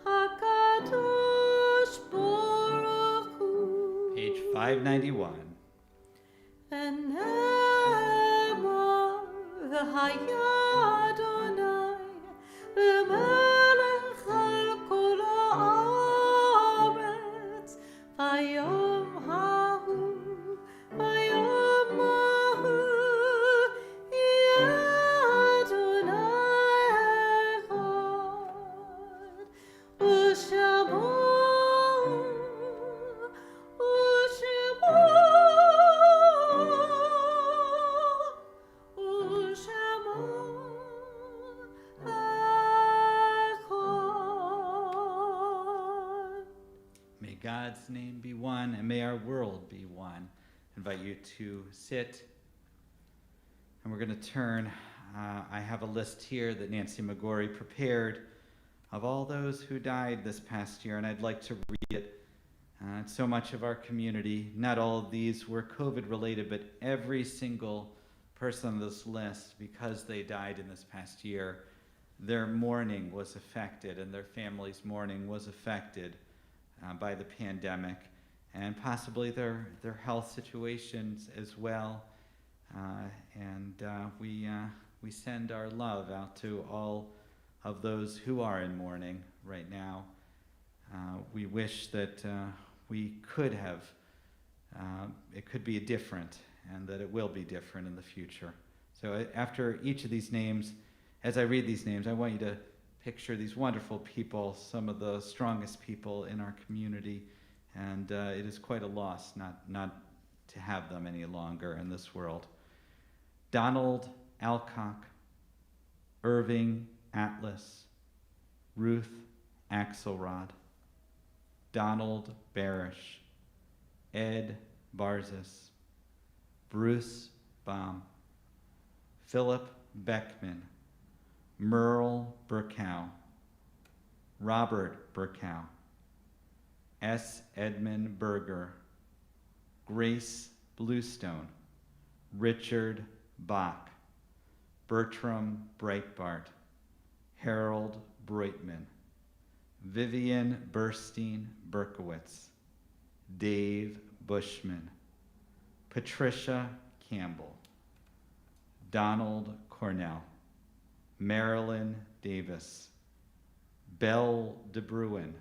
הקדוש ברוך הוא. Page 591. ונאמר והיה אדוני למלך על כל הארץ ביום ההוא יהיה אדוני אחד ושמו May God's name be one, and may our world be one. I invite you to sit And we're going to turn, I have a list here that Nancy McGorry prepared of all those who died this past year, and I'd like to read it. So much of our community, not all of these were COVID related, but every single person on this list, because they died in this past year, their mourning was affected, and their family's mourning was affected by the pandemic, and possibly their health situations as well. We send our love out to all of those who are in mourning right now. We wish that we could have, it could be different, and that it will be different in the future. So after each of these names, as I read these names, I want you to picture these wonderful people, some of the strongest people in our community, and it is quite a loss not to have them any longer in this world. Donald Alcock, Irving Atlas, Ruth Axelrod, Donald Barish, Ed Barzis, Bruce Baum, Philip Beckman, Merle Burkow, Robert Burkow, S. Edmund Berger, Grace Bluestone, Richard Bach, Bertram Breitbart, Harold Breitman, Vivian Burstein Berkowitz, Dave Bushman, Patricia Campbell, Donald Cornell, Marilyn Davis, Belle DeBruin,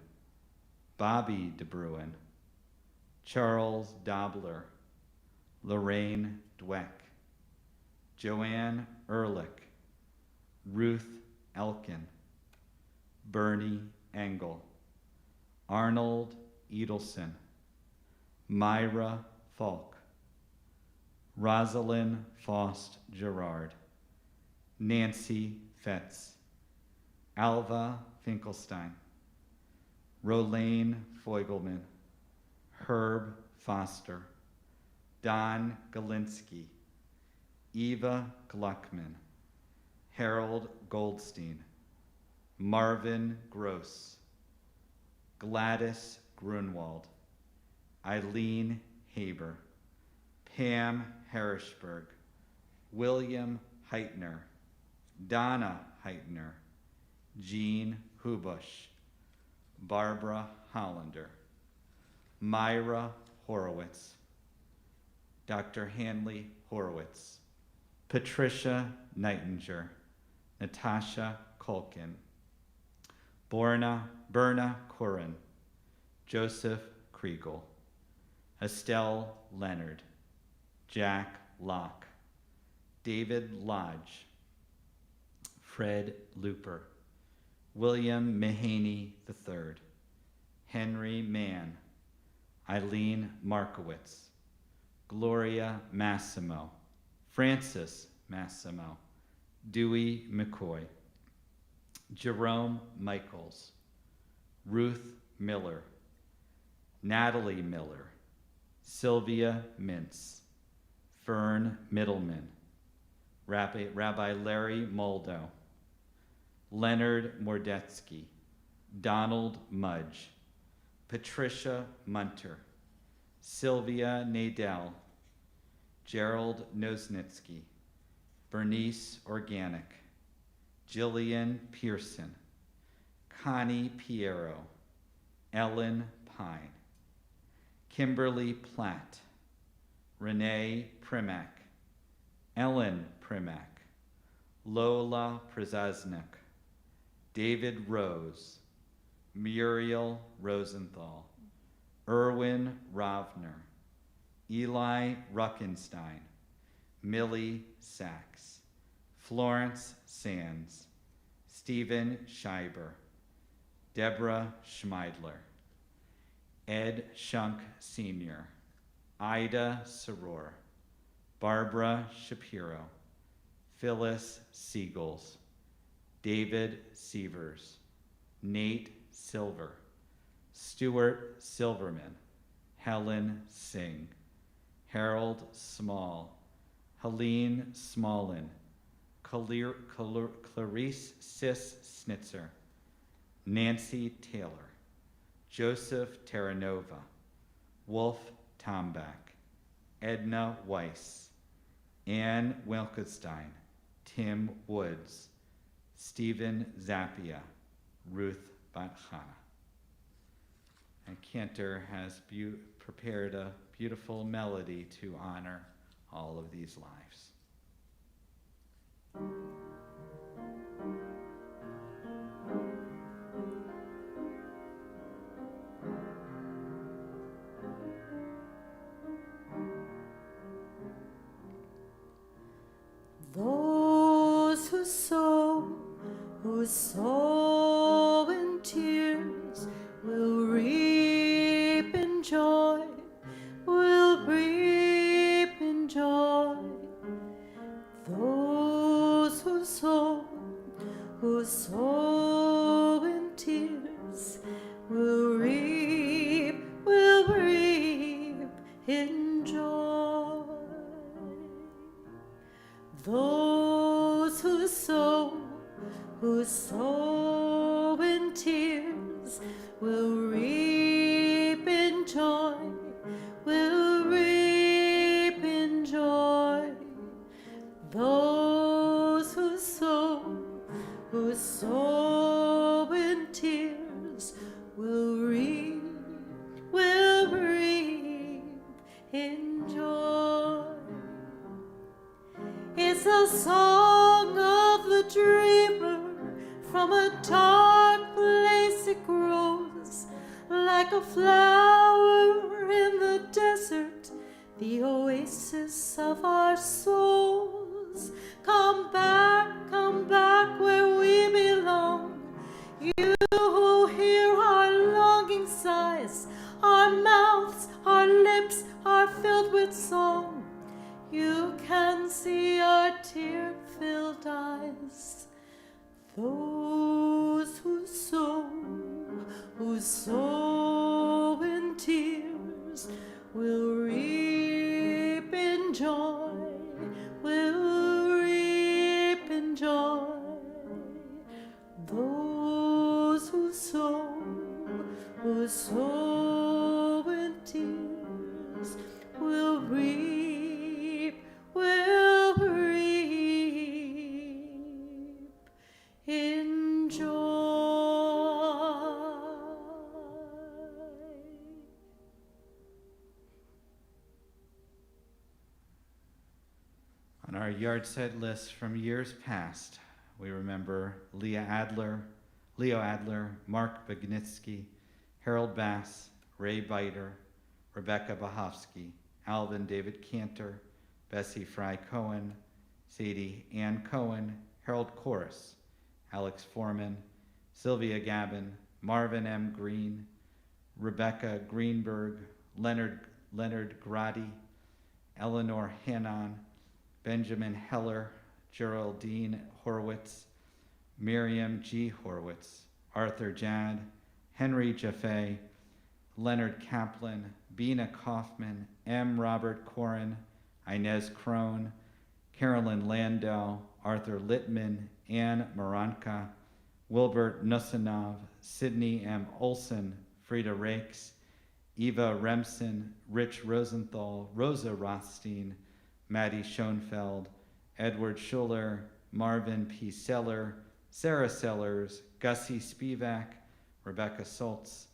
Bobby DeBruin, Charles Dobler, Lorraine Dweck, Joanne Ehrlich, Ruth Elkin, Bernie Engel, Arnold Edelson, Myra Falk, Rosalind Faust Gerard, Nancy Fetz, Alva Finkelstein, Rolane Feugelman, Herb Foster, Don Galinsky, Eva Gluckman, Harold Goldstein, Marvin Gross, Gladys Grunwald, Eileen Haber, Pam Harrisburg, William Heitner, Donna Heitner, Jean Hubush, Barbara Hollander, Myra Horowitz, Dr. Hanley Horowitz, Patricia Nightinger, Natasha Kulkin, Berna Curran, Joseph Kriegel, Estelle Leonard, Jack Locke, David Lodge, Fred Looper, William Mahaney III, Henry Mann, Eileen Markowitz, Gloria Massimo, Francis Massimo, Dewey McCoy, Jerome Michaels, Ruth Miller, Natalie Miller, Sylvia Mintz, Fern Middleman, Rabbi Larry Moldo, Leonard Mordetsky, Donald Mudge, Patricia Munter, Sylvia Nadell, Gerald Nosnitsky, Bernice Organic, Jillian Pearson, Connie Piero, Ellen Pine, Kimberly Platt, Renee Primack, Ellen Primack, Lola Przaznik, David Rose, Muriel Rosenthal, Erwin Rovner, Eli Ruckenstein, Millie Sachs, Florence Sands, Stephen Scheiber, Deborah Schmeidler, Ed Shunk Sr., Ida Soror, Barbara Shapiro, Phyllis Siegels, David Sievers, Nate Silver, Stuart Silverman, Helen Singh, Harold Small, Helene Smolin, Clarice Sis Snitzer, Nancy Taylor, Joseph Terranova, Wolf Tombach, Edna Weiss, Ann Wilkenstein, Tim Woods, Stephen Zappia, Ruth Batchana. And Cantor has prepared a beautiful melody to honor all of these lives. Those who sow in tears will reap in joy, will reap in joy. Those who sow in tears will reap in joy. Those who sow in tears will reap in joy, will reap in joy. Those who sow in tears will reap in joy. It's a song of the dreamer. From a dark place it grows, like a flower in the desert, the oasis of our souls. Come back where we belong. You who hear our longing sighs, our mouths, our lips are filled with song. You can see our tear-filled eyes. Those who sow in tears will reap in joy, will reap in joy. Those who sow in tears will reap in joy. On our yard site list from years past, we remember Leo Adler, Mark Bagnitsky, Harold Bass, Ray Biter, Rebecca Bahovsky, Alvin David Cantor, Bessie Fry Cohen, Sadie Ann Cohen, Harold Corris, Alex Foreman, Sylvia Gabin, Marvin M. Green, Rebecca Greenberg, Leonard Grady, Eleanor Hannon, Benjamin Heller, Geraldine Horwitz, Miriam G. Horwitz, Arthur Jad, Henry Jaffe, Leonard Kaplan, Bina Kaufman, M. Robert Corin, Inez Crone, Carolyn Landau, Arthur Littman, Anne Maranka, Wilbert Nusanov, Sidney M. Olson, Frida Rakes, Eva Remsen, Rich Rosenthal, Rosa Rothstein, Maddie Schoenfeld, Edward Schuller, Marvin P. Seller, Sarah Sellers, Gussie Spivak, Rebecca Soltz,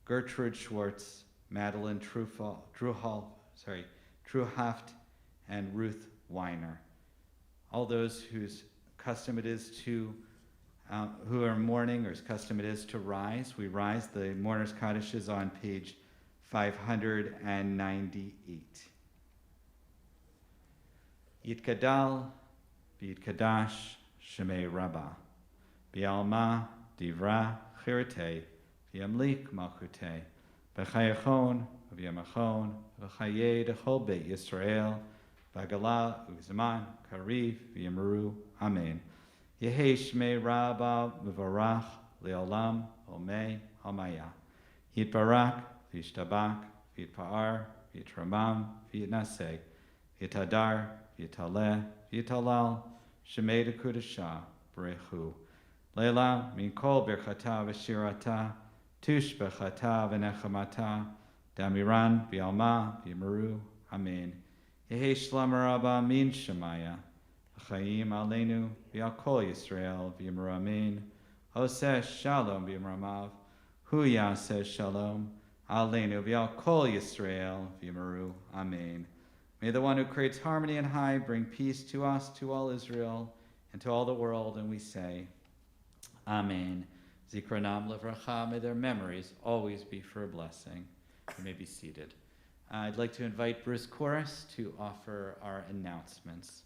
Gertrude Schwartz, Madeline Truhaft, and Ruth Weiner. All those whose custom it is to, who are mourning or whose custom it is to rise, we rise. The Mourner's Kaddish is on page 598. Yitkadal, B'yitkadash, Shemei Rabbah, B'yalma, Divra, Chirite, V'yamlik Malchute, B'chayachon, V'yamachon, V'chaye Dechol Beit Yisrael, V'agala, U'zman, Kariv, V'yamaru, Amen. Yehei Shmei Rabbah, V'varach, Le'olam, Omei, Hamaya. Yitbarak, V'yishtabak, V'yitpa'ar, V'yitramam, V'yitnaseh, V'yitadar, v'yitaleh, v'yitalal, shemei dekudashah, b'rechu. Leila, min kol birchata v'shirata, tush b'chata v'nechamata, damiran v'alma v'yimaru, amen. Yehi shlom rabba min shemaya, v'chaim aleinu v'al kol Yisrael v'yimaru, amen. Oseh shalom v'yimramav, hu yaseh shalom, aleinu v'al kol Yisrael v'yimaru, amen. May the one who creates harmony and high bring peace to us, to all Israel, and to all the world, and we say, amen. Zikronam levracha, may their memories always be for a blessing. You may be seated. I'd like to invite Bruce Chorus to offer our announcements.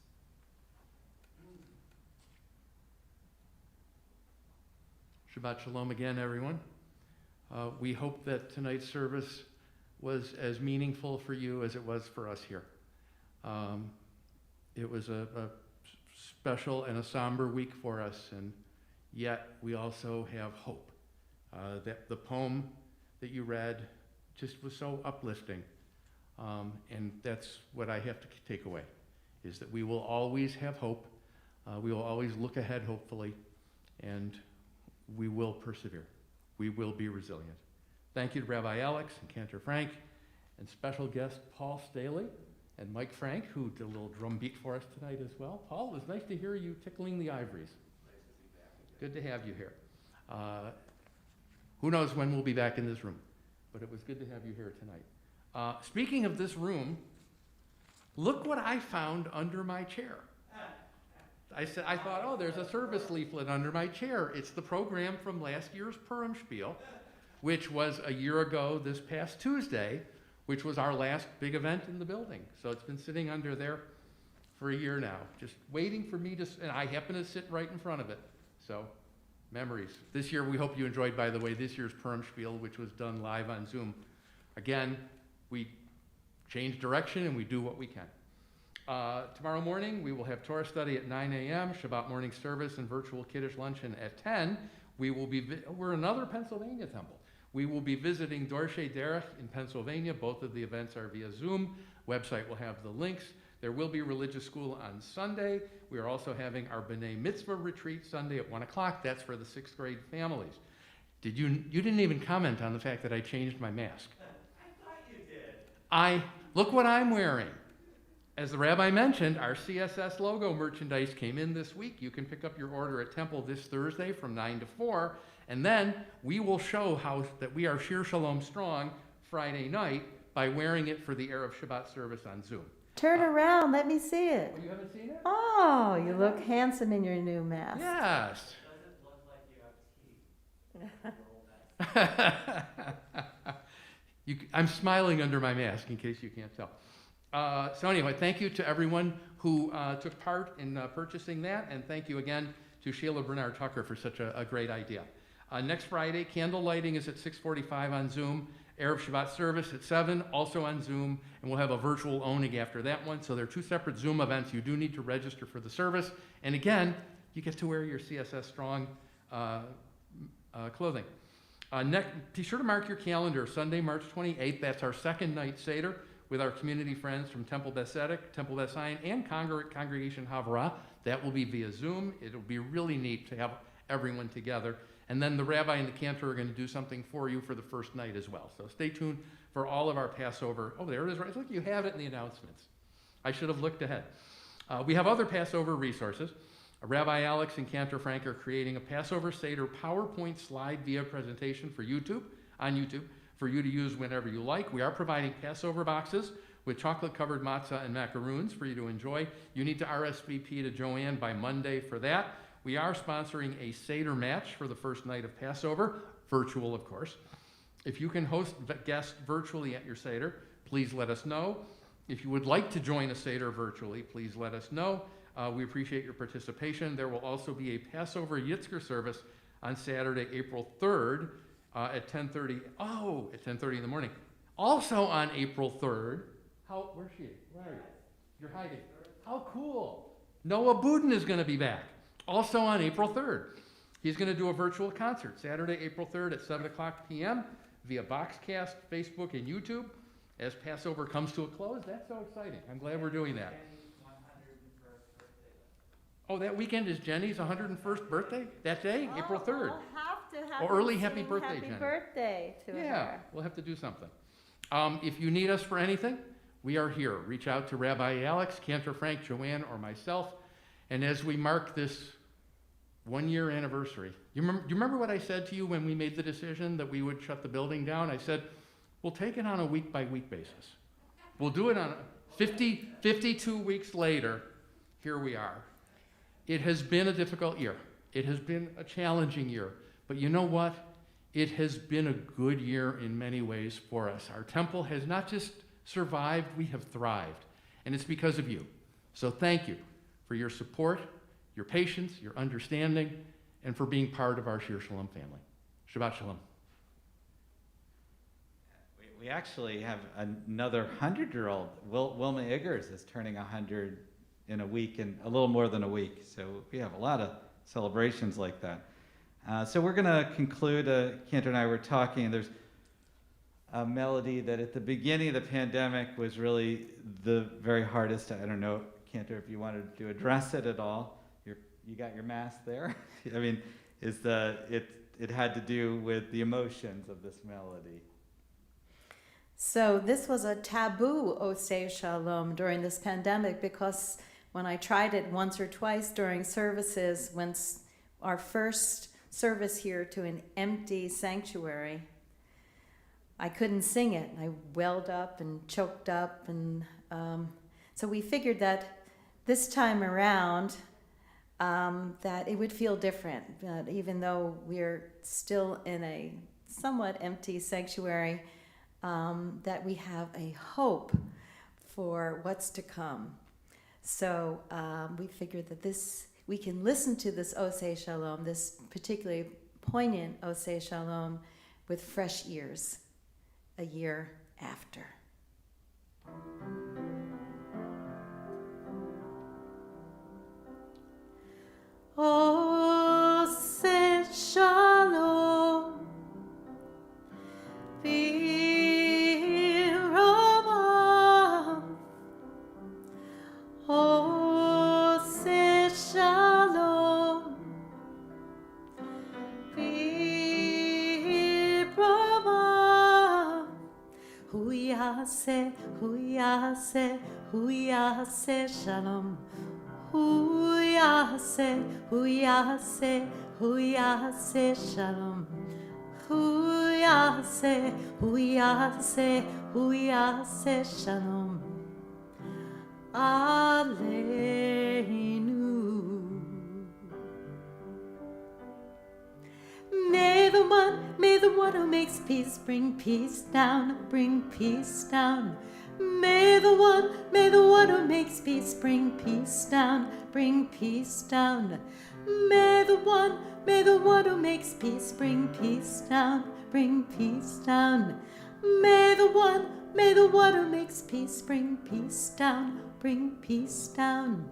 Shabbat shalom again, everyone. We hope that tonight's service was as meaningful for you as it was for us here. It was a special and a somber week for us, and yet we also have hope. That the poem that you read just was so uplifting, and that's what I have to take away, is that we will always have hope. We will always look ahead, hopefully, and we will persevere. We will be resilient. Thank you to Rabbi Alex and Cantor Frank, and special guest Paul Staley and Mike Frank, who did a little drum beat for us tonight as well. Paul, it was nice to hear you tickling the ivories. Nice to be back again. Good to have you here. Who knows when we'll be back in this room, but it was good to have you here tonight. Speaking of this room, look what I found under my chair. I thought, oh, there's a service leaflet under my chair. It's the program from last year's Purim Spiel, which was a year ago this past Tuesday, which was our last big event in the building. So it's been sitting under there for a year now, just waiting for me to, and I happen to sit right in front of it. So, memories. This year, we hope you enjoyed, by the way, this year's Purim Spiel, which was done live on Zoom. Again, we change direction and we do what we can. Tomorrow morning, we will have Torah study at 9 a.m., Shabbat morning service and virtual Kiddush luncheon at 10. We're another Pennsylvania temple. We will be visiting Dorsey Derech in Pennsylvania. Both of the events are via Zoom. Website will have the links. There will be religious school on Sunday. We are also having our B'nai Mitzvah retreat Sunday at 1 o'clock. That's for the 6th grade families. You didn't even comment on the fact that I changed my mask. I thought you did. Look what I'm wearing. As the rabbi mentioned, our CSS logo merchandise came in this week. You can pick up your order at Temple this Thursday from 9 to 4, and then we will show how that we are Shir Shalom strong Friday night by wearing it for the Erev Shabbat service on Zoom. Turn around, let me see it. Oh, you haven't seen it? Oh, you look handsome in your new mask. Yes. Does it look like you have teeth? I'm smiling under my mask in case you can't tell. So anyway, thank you to everyone who took part in purchasing that, and thank you again to Sheila Bernard Tucker for such a great idea. Next Friday, candle lighting is at 6:45 on Zoom. Erev Shabbat service at 7, also on Zoom, and we'll have a virtual owning after that one. So there are 2 separate Zoom events. You do need to register for the service, and again, you get to wear your CSS Strong clothing. Be sure to mark your calendar, Sunday, March 28th. That's our second night Seder with our community friends from Temple Beth Tzedek, Temple Beth Zion, and Congregation Havurah. That will be via Zoom. It'll be really neat to have everyone together. And then the rabbi and the cantor are going to do something for you for the first night as well. So stay tuned for all of our Passover. Oh, there it is, right? Look, you have it in the announcements. I should have looked ahead. We have other Passover resources. Rabbi Alex and Cantor Frank are creating a Passover Seder PowerPoint slide via presentation for YouTube, on YouTube, for you to use whenever you like. We are providing Passover boxes with chocolate-covered matzah and macaroons for you to enjoy. You need to RSVP to Joanne by Monday for that. We are sponsoring a Seder match for the first night of Passover, virtual, of course. If you can host guests virtually at your Seder, please let us know. If you would like to join a Seder virtually, please let us know. We appreciate your participation. There will also be a Passover Yitzker service on Saturday, April 3rd at 10:30. Oh, at 10:30 in the morning. Also on April 3rd, where's she? Where are you? You're hiding. How cool. Noah Boudin is going to be back. Also on April 3rd. He's going to do a virtual concert Saturday, April 3rd at 7 o'clock p.m. via Boxcast, Facebook, and YouTube as Passover comes to a close. That's so exciting. I'm glad we're doing that. Oh, that weekend is Jenny's 101st birthday? That day? April 3rd. We'll have to have Oh, early happy birthday, happy Jenny. birthday to Yeah, her. we'll have to do something. If you need us for anything, we are here. Reach out to Rabbi Alex, Cantor Frank, Joanne, or myself. And as we mark this 1-year anniversary, do you remember what I said to you when we made the decision that we would shut the building down? I said, we'll take it on a week-by-week basis. We'll do it on 52 weeks later. Here we are. It has been a difficult year. It has been a challenging year. But you know what? It has been a good year in many ways for us. Our temple has not just survived, we have thrived. And it's because of you. So thank you for your support, your patience, your understanding, and for being part of our Shir Shalom family. Shabbat Shalom. We actually have another 100-year-old. Wilma Eggers is turning 100 in a week, and a little more than a week. So we have a lot of celebrations like that. So we're going to conclude. Cantor and I were talking, and there's a melody that at the beginning of the pandemic was really the very hardest. I don't know, Cantor, if you wanted to address it at all. You got your mask there. I mean, it had to do with the emotions of this melody. So this was a taboo Oseh Shalom during this pandemic, because when I tried it once or twice during services, when our first service here to an empty sanctuary, I couldn't sing it. I welled up and choked up, and so we figured that this time around that it would feel different. Even though we're still in a somewhat empty sanctuary, that we have a hope for what's to come. So we figured that we can listen to this Oseh Shalom, this particularly poignant Oseh Shalom, with fresh ears a year after. Oseh Shalom, Birama, Oseh Shalom, Birama, Hu Yaseh Shalom. Hu Yaseh Shalom. Hu Yaseh Shalom. Aleinu. May the one who makes peace bring peace down, bring peace down. May the one who makes peace bring peace down, bring peace down. May the one who makes peace bring peace down, bring peace down. May the one who makes peace bring peace down, bring peace down.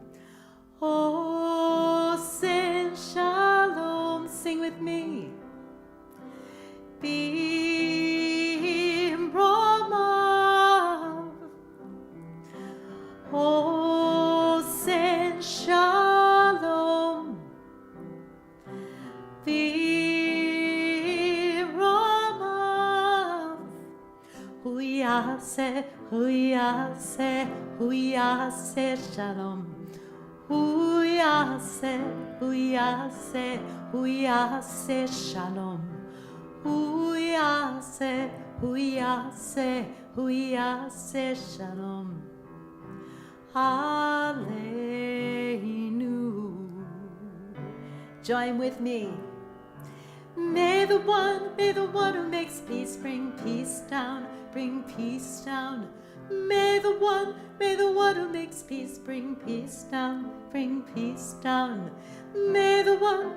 Oseh Shalom, sing with me. B'Rama, Oseh Shalom, B'Rama, Hu Yaseh Shalom. Hu Yaseh Shalom. Hu Yaseh Shalom. Aleinu. Join with me. May the one who makes peace bring peace down, bring peace down. May the one who makes peace bring peace down, bring peace down. May the one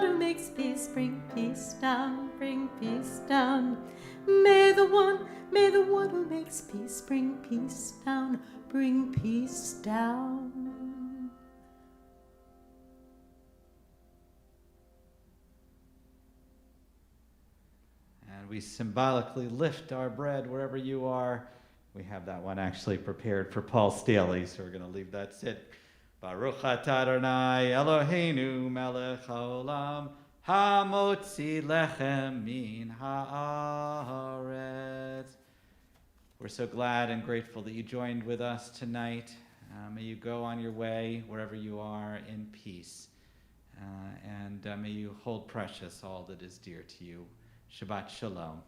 who makes peace bring peace down, bring peace down. May the one who makes peace bring peace down, bring peace down. And we symbolically lift our bread wherever you are. We have that one actually prepared for Paul Staley, so we're going to leave that sit Baruch atah Adonai Eloheinu melech haolam hamotzi lechem min haaretz. We're so glad and grateful that you joined with us tonight. May you go on your way wherever you are in peace. And may you hold precious all that is dear to you. Shabbat shalom.